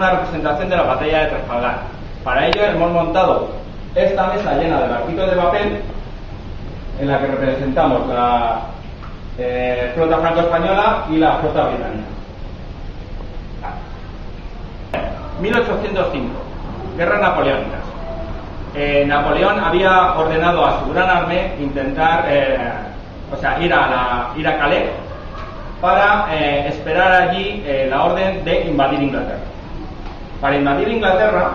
una representación de la batalla de Trafalgar. Para ello hemos montado esta mesa llena de barquitos de papel en la que representamos la flota franco-española y la flota británica. 1805, guerras napoleónicas. Napoleón había ordenado a su gran armée intentar, ir a Calais para esperar allí la orden de invadir Inglaterra. Para invadir Inglaterra,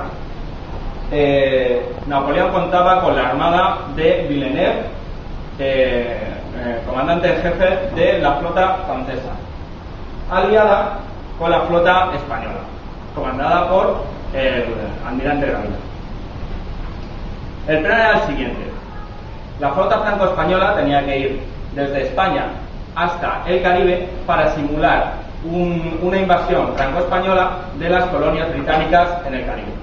Napoleón contaba con la armada de Villeneuve, comandante en jefe de la flota francesa, aliada con la flota española, comandada por el almirante Gravina. El plan era el siguiente: la flota franco-española tenía que ir desde España hasta el Caribe para simular una invasión franco-española de las colonias británicas en el Caribe.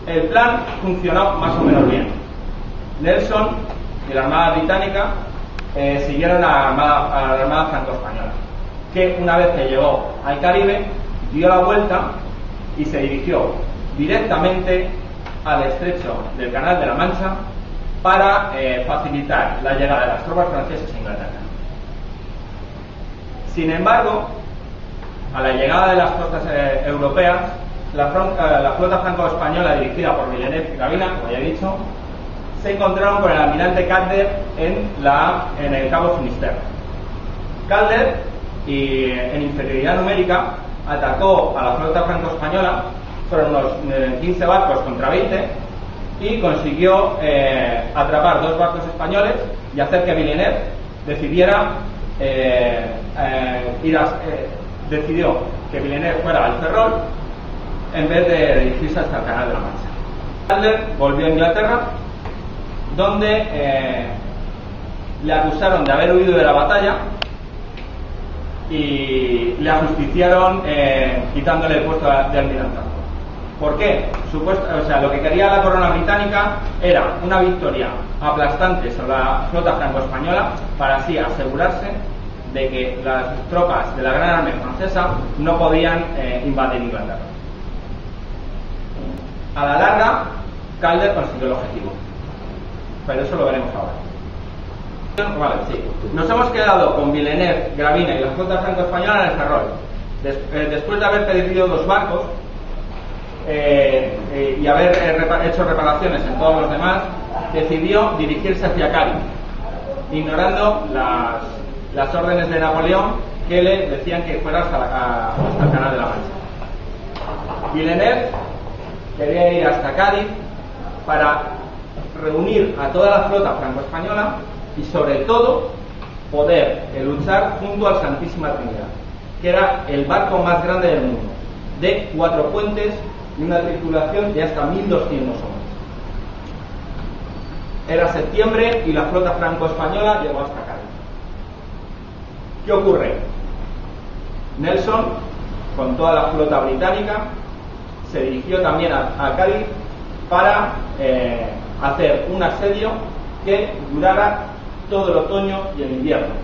El plan funcionó más o menos bien. Nelson y la Armada Británica siguieron a la Armada franco-española, que una vez que llegó al Caribe dio la vuelta y se dirigió directamente al estrecho del Canal de la Mancha para facilitar la llegada de las tropas francesas a Inglaterra. Sin embargo, a la llegada de las flotas europeas, la flota franco-española dirigida por Villeneuve y Gravina, como ya he dicho, se encontraron con el almirante Calder en el Cabo Finisterre. Calder, en inferioridad numérica, atacó a la flota franco-española. Fueron unos 15 barcos contra 20 y consiguió atrapar 2 barcos españoles y hacer que Villeneuve decidió que Villeneuve fuera al Ferrol en vez de dirigirse hasta el Canal de la Mancha. Calder volvió a Inglaterra, donde le acusaron de haber huido de la batalla y le ajusticiaron quitándole el puesto de almirantazgo. ¿Por qué? Lo que quería la corona británica era una victoria aplastante sobre la flota franco-española para así asegurarse de que las tropas de la gran armée francesa no podían invadir Inglaterra. A la larga, Calder consiguió el objetivo, pero eso lo veremos ahora. Vale, sí. Nos hemos quedado con Villeneuve, Gravina y la flota franco-española en el Ferrol. Después de haber perdido 2 barcos y haber hecho reparaciones en todos los demás, decidió dirigirse hacia Cádiz, ignorando las órdenes de Napoleón, que le decían que fuera hasta el Canal de la Mancha. Villeneuve quería ir hasta Cádiz para reunir a toda la flota franco-española y sobre todo poder luchar junto al Santísima Trinidad, que era el barco más grande del mundo, de 4 puentes y una tripulación de hasta 1200 hombres. Era septiembre y la flota franco-española llegó hasta Cádiz. ¿Qué ocurre? Nelson, con toda la flota británica, se dirigió también a Cádiz para hacer un asedio que durara todo el otoño y el invierno,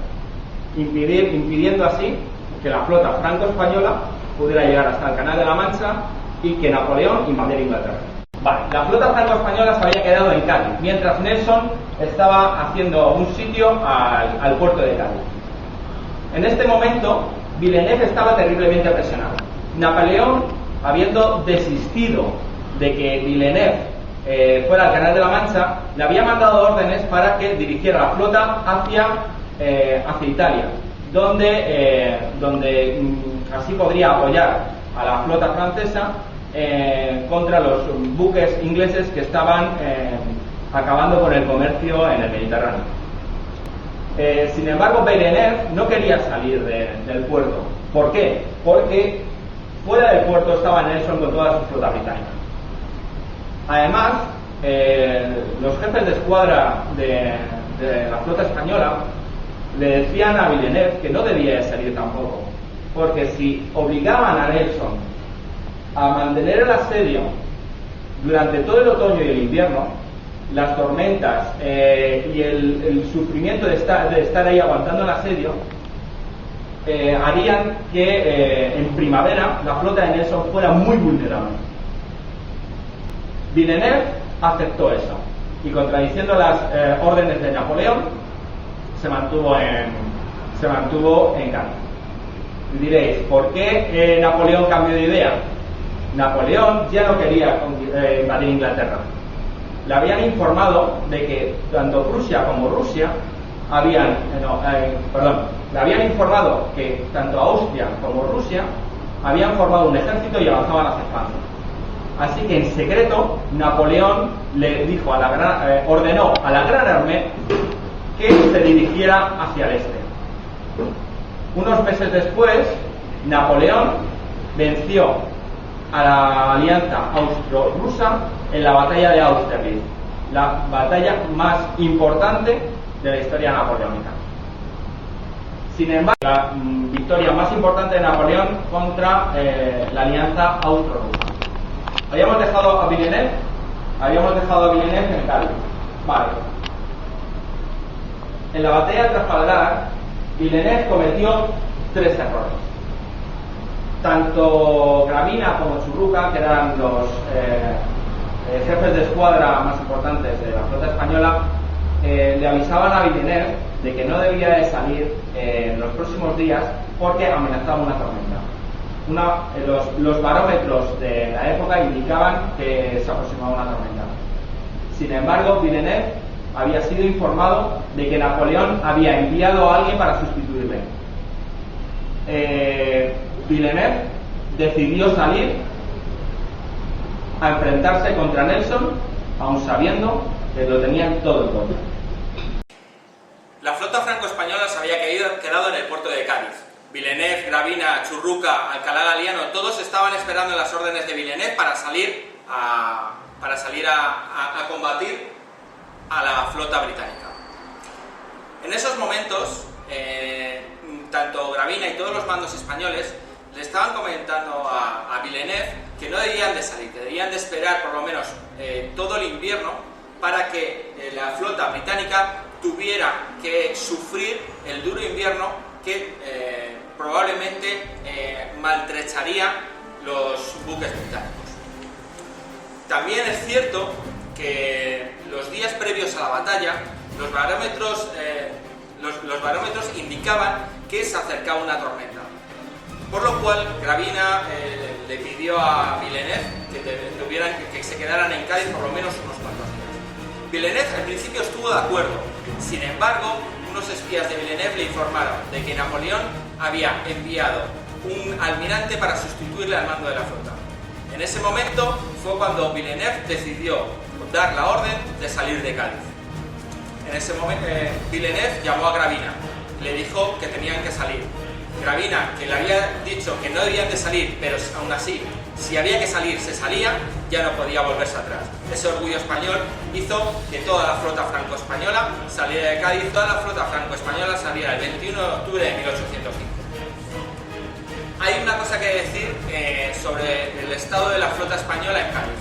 impidiendo así que la flota franco-española pudiera llegar hasta el Canal de la Mancha y que Napoleón invadiera Inglaterra. Vale, la flota franco-española se había quedado en Cádiz, mientras Nelson estaba haciendo un sitio al puerto de Cádiz. En este momento, Villeneuve estaba terriblemente presionado. Napoleón, habiendo desistido de que Villeneuve fuera al Canal de la Mancha, le había mandado órdenes para que dirigiera la flota hacia Italia, donde así podría apoyar a la flota francesa contra los buques ingleses que estaban acabando con el comercio en el Mediterráneo. Sin embargo, Villeneuve no quería salir del puerto. ¿Por qué? Porque fuera del puerto estaba Nelson con toda su flota británica. Además, los jefes de escuadra de la flota española le decían a Villeneuve que no debía salir tampoco, porque si obligaban a Nelson a mantener el asedio durante todo el otoño y el invierno, las tormentas y el sufrimiento de estar ahí aguantando el asedio harían que en primavera la flota de Nelson fuera muy vulnerable. Villeneuve aceptó eso y, contradiciendo las órdenes de Napoleón, se mantuvo en Cádiz. Y diréis, ¿por qué Napoleón cambió de idea? Napoleón ya no quería invadir Inglaterra. Le habían informado de que tanto Prusia como Rusia le habían informado que tanto Austria como Rusia habían formado un ejército y avanzaban hacia Francia. Así que en secreto Napoleón le dijo ordenó a la Gran Armée que se dirigiera hacia el este. Unos meses después, Napoleón venció a la alianza austro-rusa en la batalla de Austerlitz, la batalla más importante de la historia napoleónica. Sin embargo, la victoria más importante de Napoleón contra la alianza austro-rusa. Habíamos dejado a Villeneuve en Cádiz. Vale. En la batalla de Trafalgar, Villeneuve cometió 3 errores. Tanto Gravina como Churruca, que eran los jefes de escuadra más importantes de la flota española, le avisaban a Villeneuve de que no debía de salir en los próximos días porque amenazaba una tormenta. Los barómetros de la época indicaban que se aproximaba una tormenta. Sin embargo, Villeneuve había sido informado de que Napoleón había enviado a alguien para sustituirle. Villeneuve decidió salir a enfrentarse contra Nelson, aun sabiendo que lo tenían todo en contra. La flota franco-española se había quedado en el puerto de Cádiz. Villeneuve, Gravina, Churruca, Alcalá Galiano, todos estaban esperando las órdenes de Villeneuve para salir a combatir a la flota británica. En esos momentos, tanto Gravina y todos los mandos españoles le estaban comentando a Villeneuve que no debían de salir, que debían de esperar por lo menos todo el invierno para que la flota británica tuviera que sufrir el duro invierno que probablemente maltrecharía los buques británicos. También es cierto que los días previos a la batalla los barómetros indicaban que se acercaba una tormenta, por lo cual Gravina le pidió a Villeneuve que se quedaran en Cádiz por lo menos unos cuantos días. Villeneuve al principio estuvo de acuerdo. Sin embargo, unos espías de Villeneuve le informaron de que Napoleón había enviado un almirante para sustituirle al mando de la flota. En ese momento fue cuando Villeneuve decidió dar la orden de salir de Cádiz. En ese momento Villeneuve llamó a Gravina, le dijo que tenían que salir. Gravina, que le había dicho que no debían de salir, pero aún así, si había que salir, se salía, ya no podía volverse atrás. Ese orgullo español hizo que toda la flota franco-española saliera de Cádiz. Toda la flota franco-española saliera el 21 de octubre de 1805. Hay una cosa que decir sobre el estado de la flota española en Cádiz.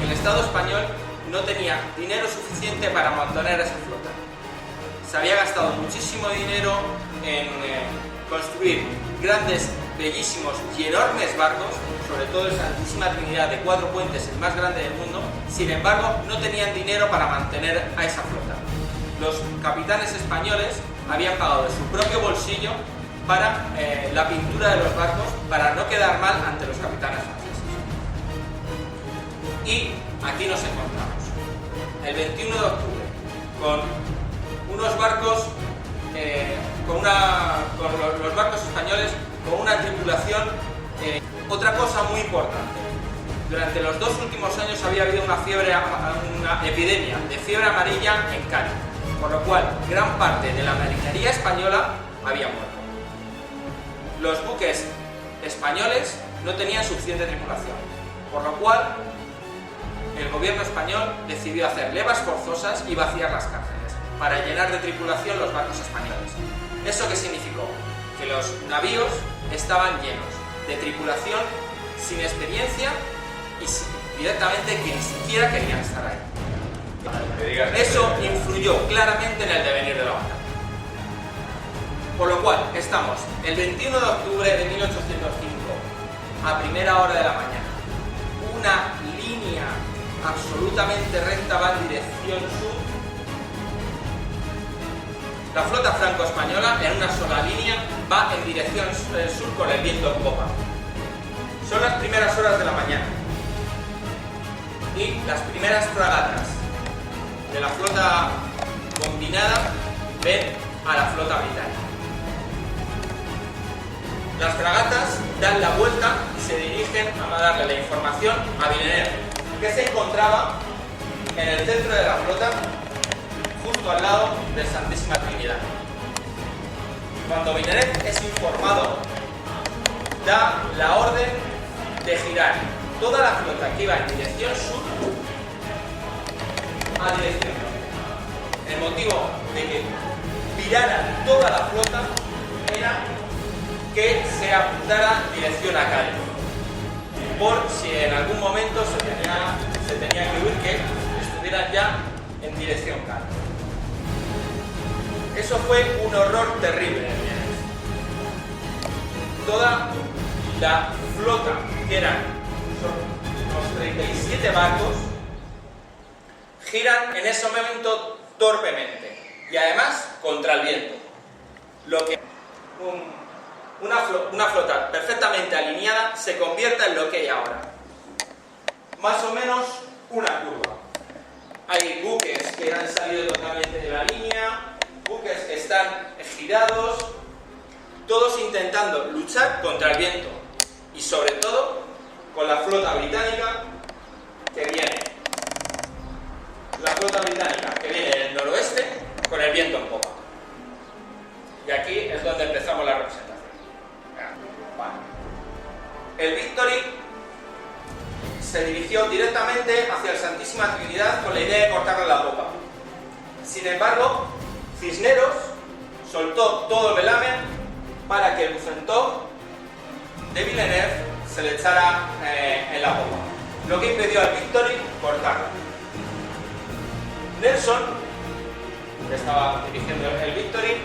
El Estado español no tenía dinero suficiente para mantener esa flota. Se había gastado muchísimo dinero en construir grandes, bellísimos y enormes barcos, sobre todo el Santísima Trinidad de 4 puentes, el más grande del mundo. Sin embargo, no tenían dinero para mantener a esa flota. Los capitanes españoles habían pagado de su propio bolsillo para la pintura de los barcos, para no quedar mal ante los capitanes franceses. Y aquí nos encontramos, el 21 de octubre, con unos barcos, con los barcos españoles, con una tripulación. Otra cosa muy importante, durante los 2 últimos años había habido una epidemia de fiebre amarilla en Cádiz, por lo cual gran parte de la marinería española había muerto. Los buques españoles no tenían suficiente tripulación, por lo cual el gobierno español decidió hacer levas forzosas y vaciar las cárceles para llenar de tripulación los barcos españoles. ¿Eso qué significó? Que los navíos estaban llenos de tripulación sin experiencia y directamente que ni siquiera querían estar ahí. Eso influyó claramente en el devenir de la batalla. Por lo cual, estamos el 21 de octubre de 1805, a primera hora de la mañana. Una línea absolutamente recta va en dirección sur. La flota franco-española, en una sola línea, va en dirección sur con el viento en popa. Son las primeras horas de la mañana. Y las primeras fragatas de la flota combinada ven a la flota británica. Las fragatas dan la vuelta y se dirigen a darle la información a Villeneuve, que se encontraba en el centro de la flota, justo al lado de Santísima Trinidad. Cuando Villeneuve es informado, da la orden de girar toda la flota que iba en dirección sur a dirección norte. El motivo de que virara toda la flota era que se apuntara en dirección a Cádiz, por si en algún momento se tenía que huir, que estuvieran ya en dirección Cádiz. Eso fue un horror terrible en Villeneuve. Toda la flota, que eran unos 37 barcos, giran en ese momento torpemente y además contra el viento, lo que una flota perfectamente alineada se convierta en lo que hay ahora, más o menos una curva. Hay buques que han salido totalmente de la línea, buques que están girados, todos intentando luchar contra el viento y sobre todo con la flota británica que viene. La flota británica que viene del noroeste con el viento en popa. Y aquí es donde empezamos la representación. Vale. El Victory se dirigió directamente hacia el Santísima Trinidad con la idea de cortarle la popa. Sin embargo, Cisneros soltó todo el velamen para que el Bucentaure de Villeneuve se le echara en la popa, lo que impidió al Victory cortarla. Nelson, que estaba dirigiendo el Victory,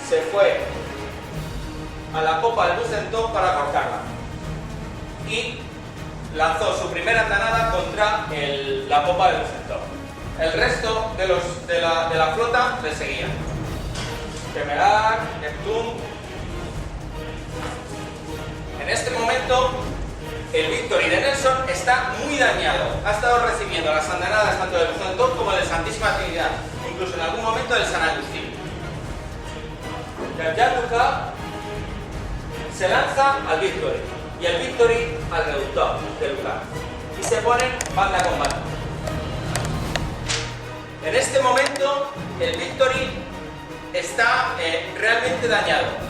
se fue a la popa del Bucentaure para cortarla y lanzó su primera andanada contra la popa del Bucentaure. El resto de la flota le seguían. Temeraire, Neptune. En este momento, el Victory de Nelson está muy dañado. Ha estado recibiendo las andanadas tanto del Bucentaure como del Santísima Trinidad, incluso en algún momento del San Agustín. Jean-Lucas se lanza al Victory y el Victory al Reductor de Lucas y se ponen banda con banda. En este momento el Victory está realmente dañado.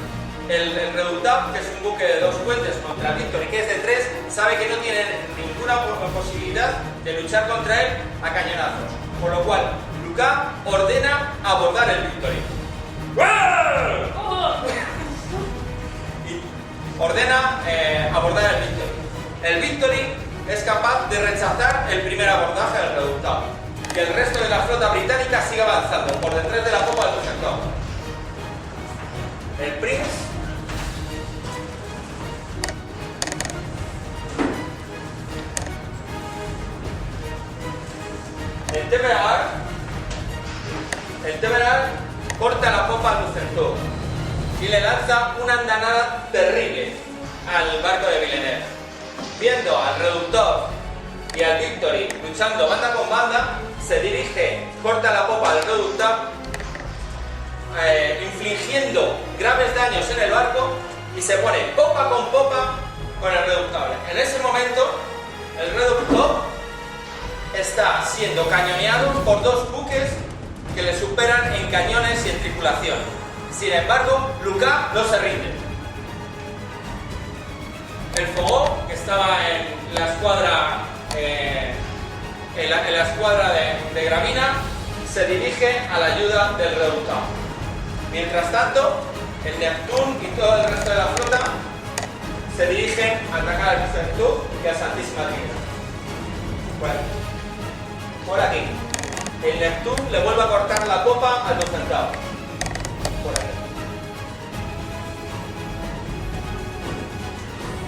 El Redoutable, que es un buque de 2 puentes, contra el Victory, que es de 3, sabe que no tiene ninguna posibilidad de luchar contra él a cañonazos. Por lo cual, Lucas ordena abordar el Victory. Y ordena abordar el Victory. El Victory es capaz de rechazar el primer abordaje del Redoutable. Y el resto de la flota británica sigue avanzando por detrás de la popa del Bucentaure. El Prince el Temeraire corta la popa al Bucentaure y le lanza una andanada terrible al barco de Villeneuve. Viendo al Reductor y al Victory luchando banda con banda, se dirige, corta la popa del Reductor, infligiendo graves daños en el barco y se pone popa con el Reductable. En ese momento, el Reductor está siendo cañoneado por 2 buques que le superan en cañones y en tripulación. Sin embargo, Lucas no se rinde. El Fogo, que estaba en la escuadra de Gravina, se dirige a la ayuda del Redoutable. Mientras tanto, el Neptune y todo el resto de la flota se dirigen a atacar al Bucentaure y a Santísima Trinidad. Bueno, por aquí. El Neptune le vuelve a cortar la popa al Bucentaure. Por aquí.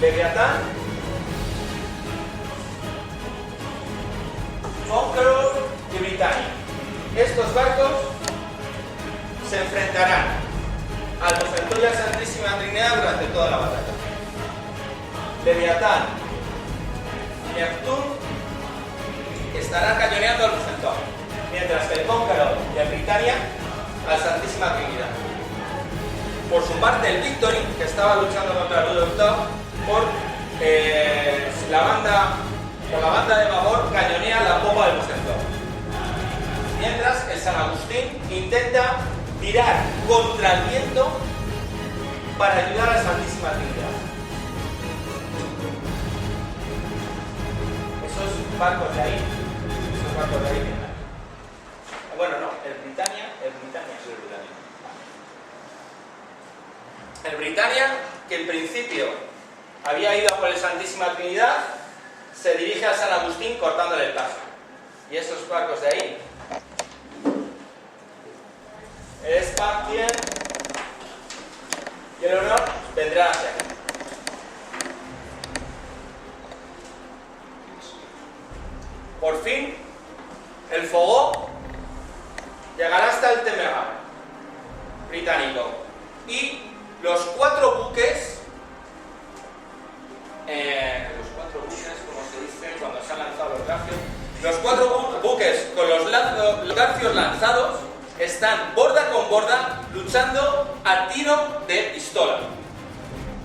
Leviatán, Conqueror y Britannia. Estos barcos se enfrentarán al Bucentaur y a Santísima Trinidad durante toda la batalla. Leviatán y Neptune estarán cañoneando al Bucentaur, mientras que el Conqueror y el Britannia al Santísima Trinidad. Por su parte, el Victory, que estaba luchando contra el Reductor, por la banda de babor cañonea la popa del Bucentaur. Mientras el San Agustín intenta tirar contra el viento para ayudar a la Santísima Trinidad. Esos barcos de ahí vienen ahí. Bueno, no, el Britannia. El Britannia, que en principio había ido por la Santísima Trinidad, se dirige a San Agustín cortándole el paso. Y esos barcos de ahí, el Spartian y el Honor, vendrán hacia aquí. Por fin, el Fogó llegará hasta el Temerary británico y los cuatro buques, como se dice cuando se han lanzado los garfios, los cuatro buques con los garfios lanzados están borda con borda luchando a tiro de pistola.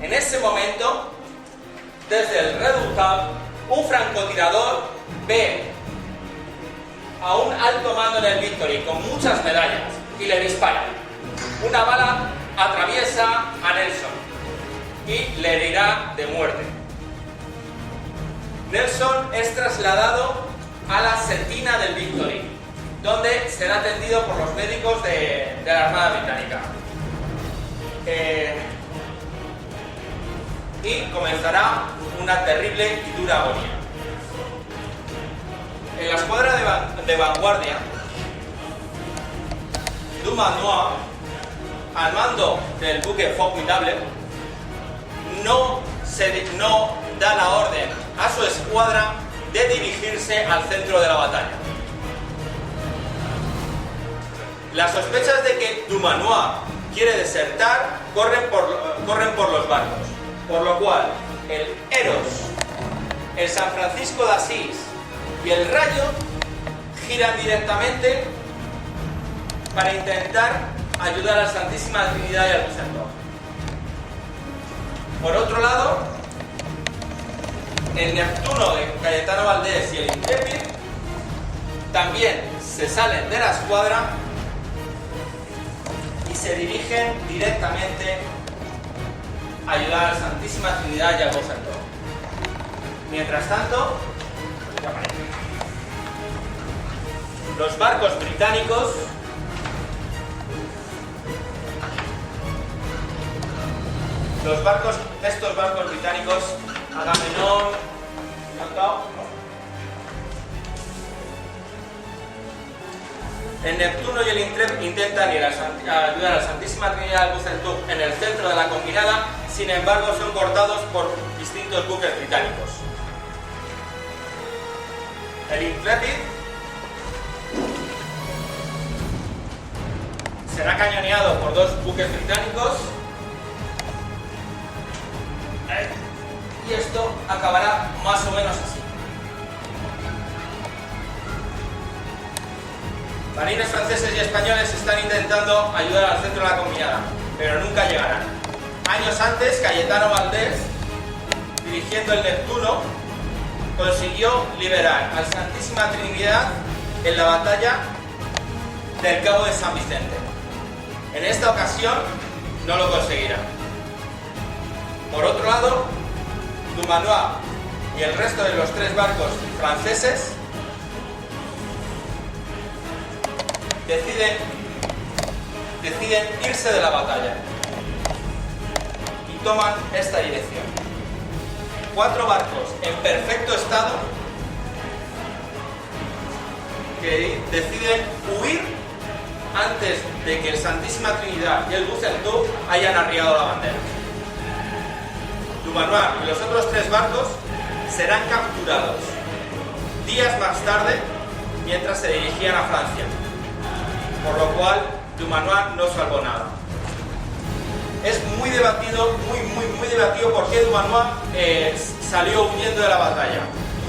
En ese momento, desde el Redoutable, un francotirador ve a un alto mando en el Victory con muchas medallas y le dispara. Una bala atraviesa a Nelson y le herirá de muerte. Nelson es trasladado a la setina del Victory, donde será atendido por los médicos de la Armada Británica. Y comenzará una terrible y dura agonía. En la escuadra de vanguardia, Dumanoir, al mando del buque Formidable, no da la orden a su escuadra de dirigirse al centro de la batalla. Las sospechas de que Dumanoir quiere desertar corren por los barcos, por lo cual el Eros, el San Francisco de Asís y el Rayo giran directamente para intentar ayudar a la Santísima Trinidad y al Bucentaur. Por otro lado, el Neptuno de Cayetano Valdés y el Intrepid también se salen de la escuadra y se dirigen directamente a ayudar a la Santísima Trinidad y al Bucentaur. Mientras tanto, los barcos británicos estos barcos británicos, Agamenón, el Neptuno y el Intrepid intentan ir a ayudar a la Santísima Trinidad del Bucentaur en el centro de la combinada, sin embargo son cortados por distintos buques británicos. El Intrepid será cañoneado por dos buques británicos y esto acabará más o menos así. Marines franceses y españoles están intentando ayudar al centro de la combinada, pero nunca llegarán. Años antes, Cayetano Valdés, dirigiendo el Neptuno, consiguió liberar a la Santísima Trinidad en la batalla del Cabo de San Vicente. En esta ocasión no lo conseguirá. Por otro lado, Dumanoir y el resto de los tres barcos franceses deciden irse de la batalla y toman esta dirección. 4 barcos en perfecto estado que deciden huir antes de que el Santísima Trinidad y el Bucentaur hayan arriado la bandera. Dumanoir y los otros 3 barcos serán capturados días más tarde mientras se dirigían a Francia, por lo cual Dumanoir no salvó nada. Es muy debatido, muy debatido por qué Dumanoir salió huyendo de la batalla.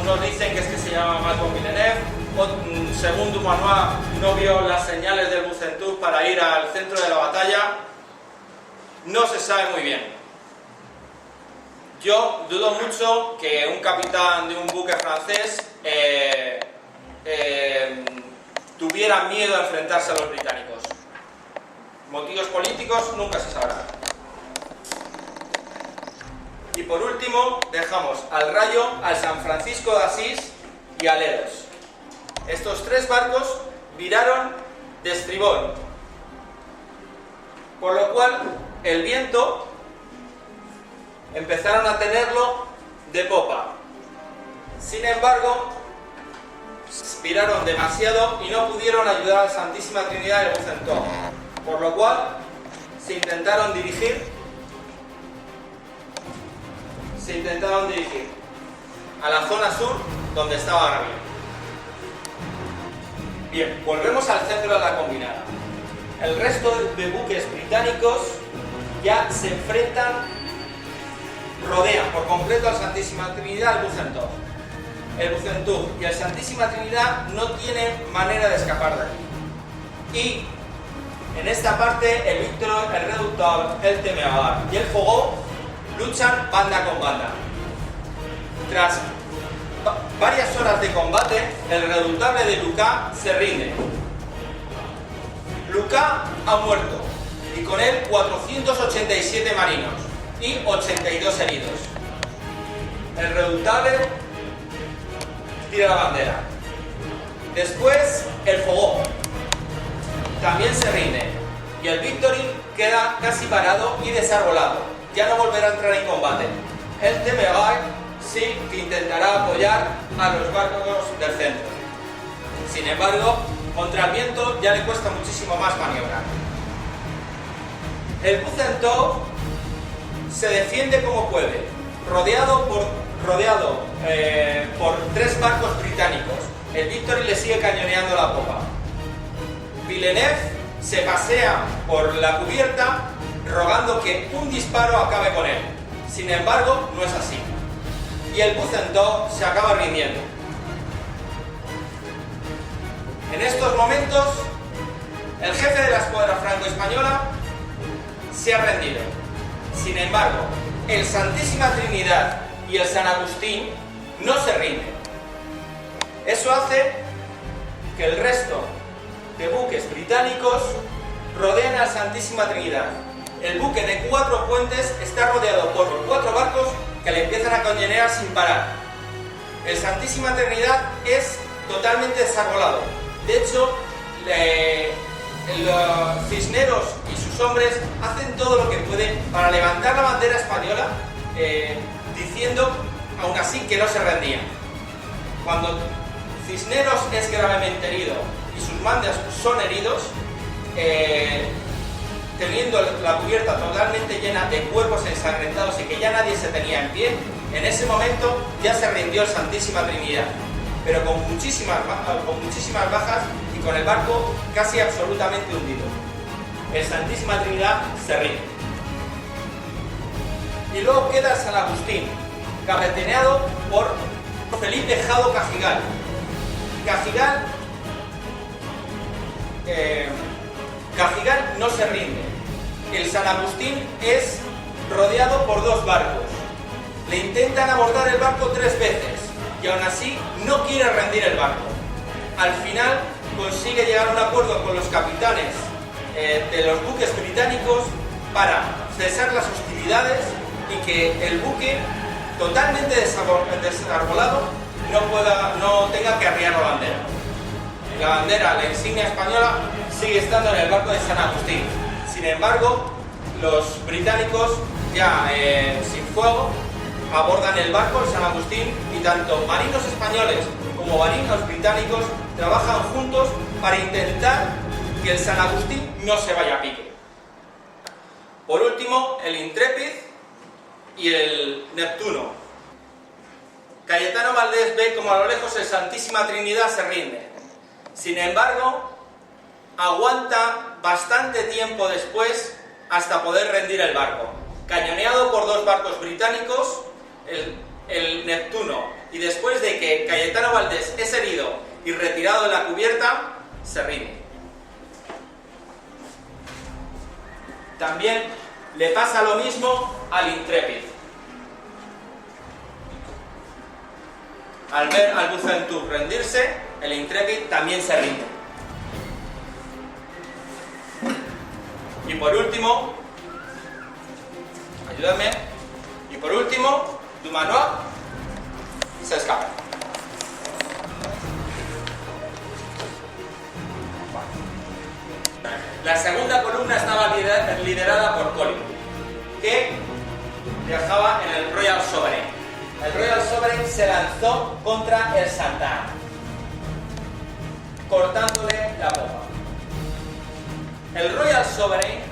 Unos dicen que es que se llama Malcolm Villeneuve, según Dumanoir no vio las señales del Bucentaure para ir al centro de la batalla. No se sabe muy bien. Yo dudo mucho que un capitán de un buque francés tuviera miedo a enfrentarse a los británicos. Motivos políticos nunca se sabrá. Y por último dejamos al Rayo, al San Francisco de Asís y al Eros. Estos 3 barcos viraron de estribor, por lo cual el viento empezaron a tenerlo de popa. Sin embargo, viraron demasiado y no pudieron ayudar a la Santísima Trinidad del Bucentaure, por lo cual se intentaron dirigir a la zona sur donde estaba Gravina. Bien, volvemos al centro de la combinada. El resto de buques británicos ya se enfrentan, rodean por completo al Santísima Trinidad del Bucentaure. El Bucentaure y el Santísima Trinidad no tienen manera de escapar de aquí. Y en esta parte el Victor, el Redoutable, el Teméraire y el Fogo luchan banda con banda. Tras varias horas de combate, el Redoutable de Lucas se rinde. Lucas ha muerto y con él 487 marinos y 82 heridos. El Redoutable tira la bandera. Después el Fogo también se rinde y el Victory queda casi parado y desarbolado. Ya no volverá a entrar en combate. El Teméraire sí que intentará apoyar a los barcos del centro. Sin embargo, contra el viento ya le cuesta muchísimo más maniobrar. El Bucentaure se defiende como puede, rodeado por 3 barcos británicos. El Victory le sigue cañoneando la popa. Villeneuve se pasea por la cubierta rogando que un disparo acabe con él. Sin embargo, no es así. Y el Bucentaure se acaba rindiendo. En estos momentos, el jefe de la escuadra franco-española se ha rendido. Sin embargo, el Santísima Trinidad y el San Agustín no se rinden. Eso hace que el resto de buques británicos rodeen a la Santísima Trinidad. El buque de 4 puentes está rodeado por 4 barcos que le empiezan a cañonear sin parar. El Santísima Trinidad es totalmente desarbolado. De hecho, los Cisneros y sus hombres hacen todo lo que pueden para levantar la bandera española, diciendo aún así que no se rendían. Cuando Cisneros es gravemente herido y sus mandas son heridos, teniendo la cubierta totalmente llena de cuerpos ensangrentados y que ya nadie se tenía en pie, en ese momento ya se rindió el Santísima Trinidad, pero con muchísimas bajas y con el barco casi absolutamente hundido. El Santísima Trinidad se rinde. Y luego queda el San Agustín, capitaneado por Felipe Jado Cajigal. Cajigal no se rinde. El San Agustín es rodeado por 2 barcos. Le intentan abordar el barco 3 veces y aún así no quiere rendir el barco. Al final consigue llegar a un acuerdo con los capitanes de los buques británicos para cesar las hostilidades y que el buque, totalmente desarbolado, no tenga que arriar la bandera. La bandera, la insignia española, sigue estando en el barco de San Agustín. Sin embargo, los británicos, ya sin fuego, abordan el barco, el San Agustín, y tanto marinos españoles como marinos británicos trabajan juntos para intentar que el San Agustín no se vaya a pique. Por último, el Intrepid y el Neptuno. Cayetano Valdés ve como a lo lejos el Santísima Trinidad se rinde. Sin embargo, aguanta bastante tiempo después hasta poder rendir el barco. Cañoneado por dos barcos británicos, el Neptuno, y después de que Cayetano Valdés es herido y retirado de la cubierta, se rinde. También le pasa lo mismo al Intrepid. Al ver al Bucentaure rendirse, el Intrepid también se rinde. Y por último, ayúdame, y por último, Dumanoir se escapa. La segunda columna estaba liderada por Collingwood, que viajaba en el Royal Sovereign. El Royal Sovereign se lanzó contra el Santa Ana, cortándole la popa. El Royal Sovereign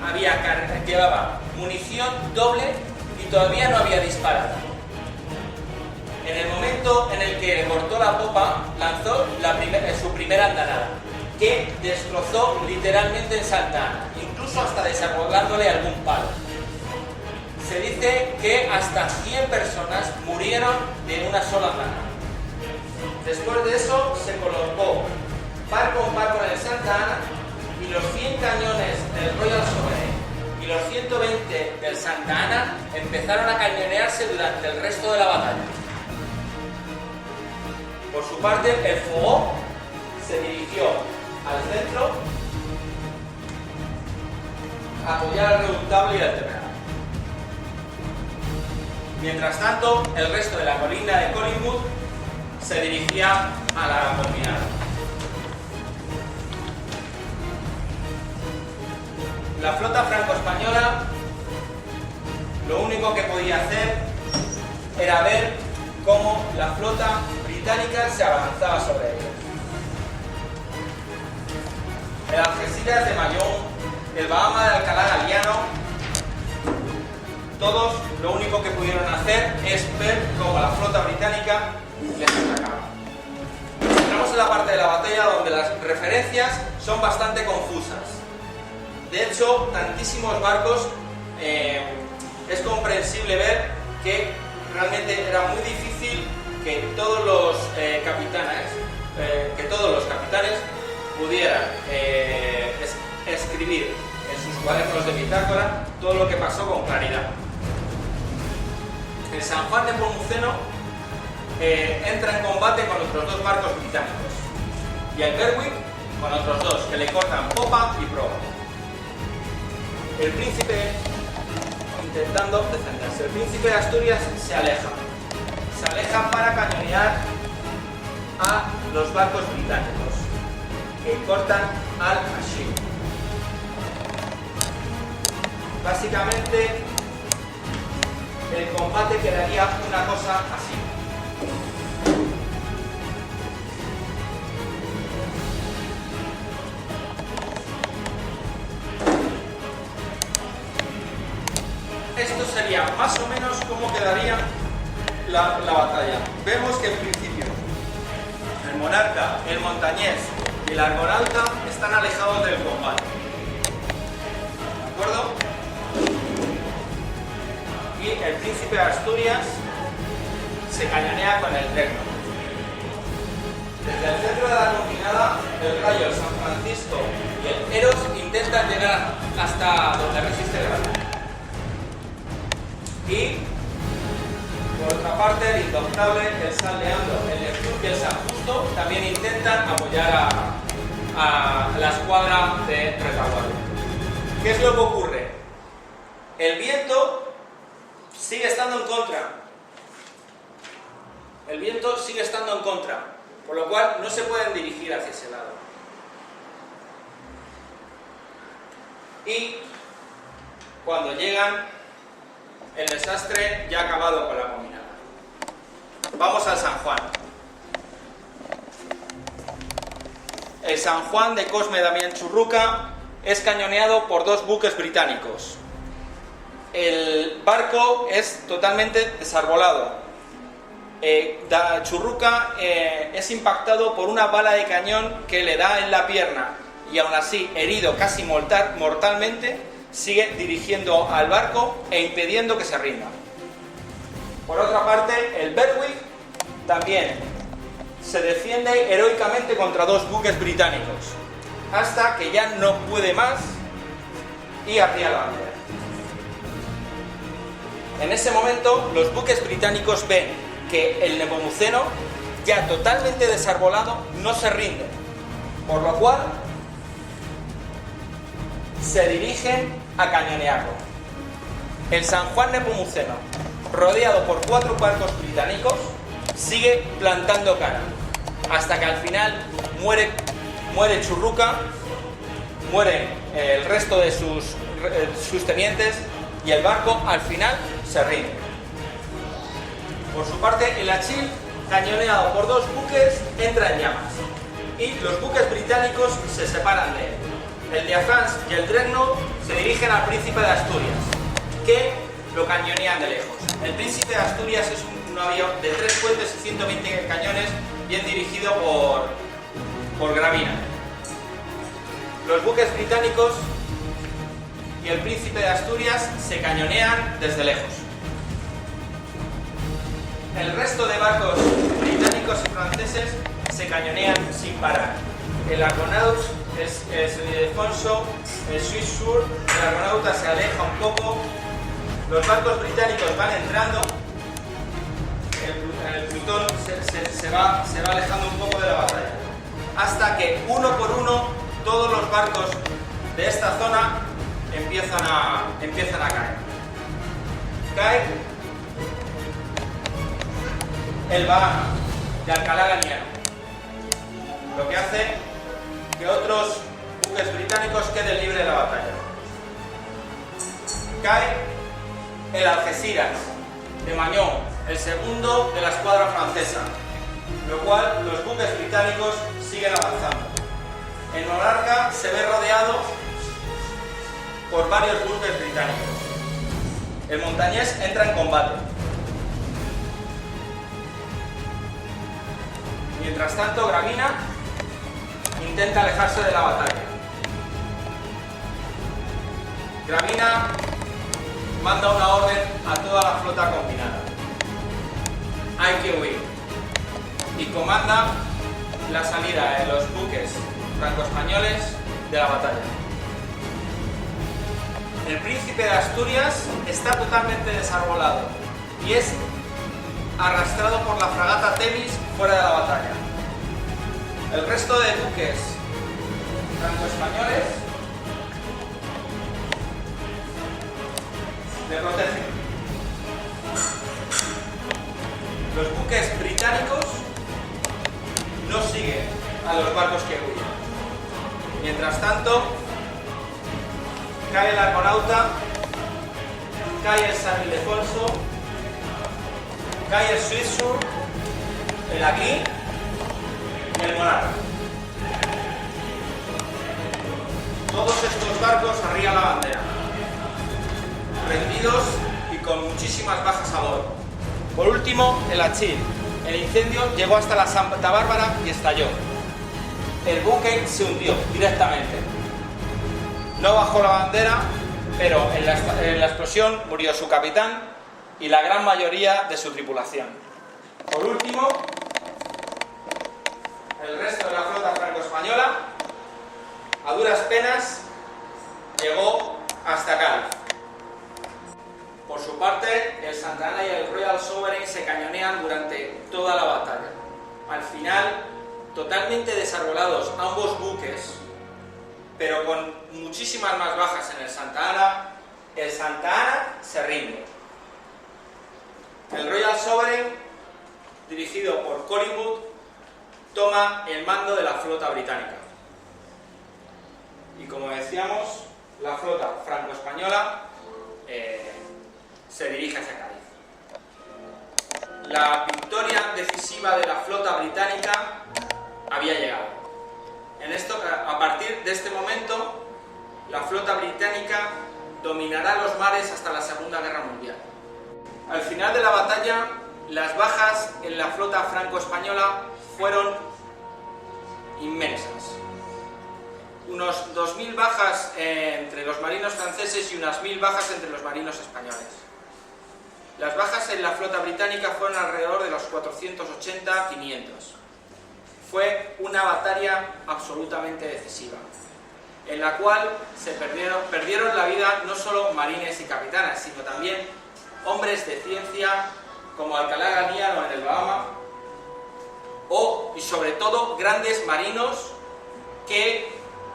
llevaba munición doble y todavía no había disparado. En el momento en el que cortó la popa, lanzó su primera andanada, que destrozó literalmente el Santa Ana, incluso hasta desarrollándole algún palo. Se dice que hasta 100 personas murieron de una sola andanada. Después de eso se colocó par con par con el Santa Ana, y los 100 cañones del Royal Sovereign y los 120 del Santa Ana empezaron a cañonearse durante el resto de la batalla. Por su parte, el Fogo se dirigió al centro a apoyar al Redoutable y al Temerario. Mientras tanto, el resto de la colina de Collingwood se dirigía a la combinada. La flota franco-española lo único que podía hacer era ver cómo la flota británica se abalanzaba sobre ellos. El Algeciras de Mayón, el Bahama de Alcalá Galiano, todos lo único que pudieron hacer es ver cómo la flota británica les atacaba. Entramos en la parte de la batalla donde las referencias son bastante confusas. De hecho, tantísimos barcos, es comprensible ver que realmente era muy difícil que todos los capitanes pudieran escribir en sus cuadernos de bitácora todo lo que pasó con claridad. El San Juan de Pomuceno entra en combate con otros dos barcos británicos, y el Berwick con otros dos que le cortan popa y proa. El Príncipe, intentando defenderse, el Príncipe de Asturias se aleja para cañonear a los barcos británicos que cortan al Hashim. Básicamente, el combate quedaría una cosa así. Esto sería más o menos cómo quedaría la batalla. Vemos que en principio el Monarca, el Montañés y el Argonauta están alejados del combate. ¿De acuerdo? Y el Príncipe de Asturias se cañonea con el Dreadnought. Desde el centro de la combinada, el Rayo, el San Francisco y el Eros intentan llegar hasta donde resiste el Granada. Y, por otra parte, el Indomitable, el San Leandro, el Neptuno y el San Justo también intentan apoyar a la escuadra de retaguardia. ¿Qué es lo que ocurre? El viento sigue estando en contra. El viento sigue estando en contra, por lo cual no se pueden dirigir hacia ese lado. Y cuando llegan, el desastre ya ha acabado con la combinada. Vamos al San Juan. El San Juan de Cosme Damián Churruca es cañoneado por dos buques británicos. el barco es totalmente desarbolado. Churruca es impactado por una bala de cañón que le da en la pierna y aún así, herido casi mortalmente, sigue dirigiendo al barco e impidiendo que se rinda. Por otra parte, el Berwick también se defiende heroicamente contra dos buques británicos, hasta que ya no puede más y arría la bandera. En ese momento, los buques británicos ven que el Nepomuceno, ya totalmente desarbolado, no se rinde, por lo cual se dirigen a cañonearlo. El San Juan Nepomuceno, rodeado por 4 barcos británicos, sigue plantando cara, hasta que al final muere Churruca, mueren el resto de sus tenientes y el barco al final se rinde. Por su parte, el Achille, cañoneado por 2 buques, entra en llamas y los buques británicos se separan de él. El Defiance y el Dreadnought se dirigen al Príncipe de Asturias, que lo cañonean de lejos. El Príncipe de Asturias es un navío de 3 puentes y 120 cañones, bien dirigido por Gravina. Los buques británicos y el Príncipe de Asturias se cañonean desde lejos. El resto de barcos británicos y franceses se cañonean sin parar. El Argonaut, el Semidefonso, el Swiss Sur, el Argonauta se aleja un poco, los barcos británicos van entrando, el Plutón se va alejando un poco de la batalla, hasta que uno por uno todos los barcos de esta zona empiezan a caer. Cae el Bahama de Alcalá Ganiano, lo que hace que otros buques británicos queden libres de la batalla. Cae el Algeciras de Mañón, el segundo de la escuadra francesa, lo cual los buques británicos siguen avanzando. El Monarca se ve rodeado por varios buques británicos. El Montañés entra en combate. Mientras tanto, Gravina intenta alejarse de la batalla. Gravina manda una orden a toda la flota combinada: hay que huir, y comanda la salida de los buques franco-españoles de la batalla. El Príncipe de Asturias está totalmente desarbolado y es arrastrado por la fragata Temis fuera de la batalla. El resto de buques franco-españoles le protegen. Los buques británicos no siguen a los barcos que huyen. Mientras tanto, cae el Argonauta, cae el San Ildefonso, cae el Swiss Sur, el Aquí y el Monarca. Todos estos barcos arrían la bandera, rendidos y con muchísimas bajas a bordo. Por último, el Achille. El incendio llegó hasta la Santa Bárbara y estalló. El buque se hundió directamente. No bajó la bandera, pero en la explosión murió su capitán y la gran mayoría de su tripulación. Por último, el resto de la flota franco-española, a duras penas, llegó hasta Cádiz. Por su parte, el Santa Ana y el Royal Sovereign se cañonean durante toda la batalla. Al final, totalmente desarbolados ambos buques, pero con muchísimas más bajas en el Santa Ana se rinde. El Royal Sovereign, dirigido por Collingwood, toma el mando de la flota británica. Y como decíamos, la flota franco-española se dirige hacia Cádiz. La victoria decisiva de la flota británica había llegado. A partir de este momento, la flota británica dominará los mares hasta la Segunda Guerra Mundial. Al final de la batalla, las bajas en la flota franco-española fueron inmensas. Unos 2.000 bajas entre los marinos franceses y unas 1.000 bajas entre los marinos españoles. Las bajas en la flota británica fueron alrededor de los 480-500. Fue una batalla absolutamente decisiva, en la cual se perdieron la vida no solo marines y capitanas, sino también hombres de ciencia como Alcalá Ganiano en el Bahama, y sobre todo grandes marinos que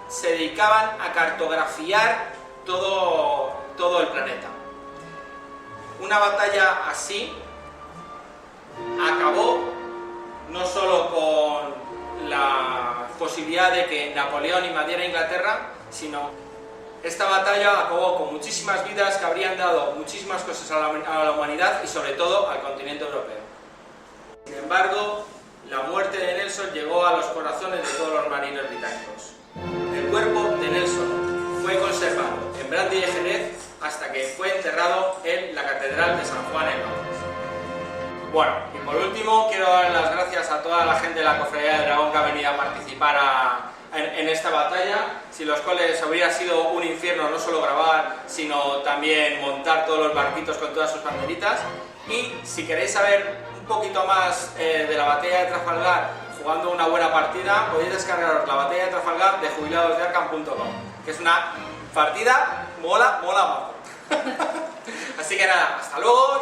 se dedicaban a cartografiar todo el planeta. Una batalla así acabó no solo con la posibilidad de que Napoleón invadiera Inglaterra, sino esta batalla acabó con muchísimas vidas que habrían dado muchísimas cosas a la humanidad y sobre todo al continente europeo. Sin embargo, la muerte de Nelson llegó a los corazones de todos los marinos británicos. El cuerpo de Nelson fue conservado en Brandy de Jerez hasta que fue enterrado en la Catedral de San Juan en Londres. Bueno, y por último quiero dar las gracias a toda la gente de la Cofradía del Dragón que ha venido a participar en esta batalla, sin los cuales hubiera sido un infierno no solo grabar, sino también montar todos los barquitos con todas sus banderitas. Y si queréis saber un poquito más de la batalla de Trafalgar, jugando una buena partida, podéis descargaros la batalla de Trafalgar de jubiladosdearkham.com, que es una partida mola mazo. Así que nada, hasta luego.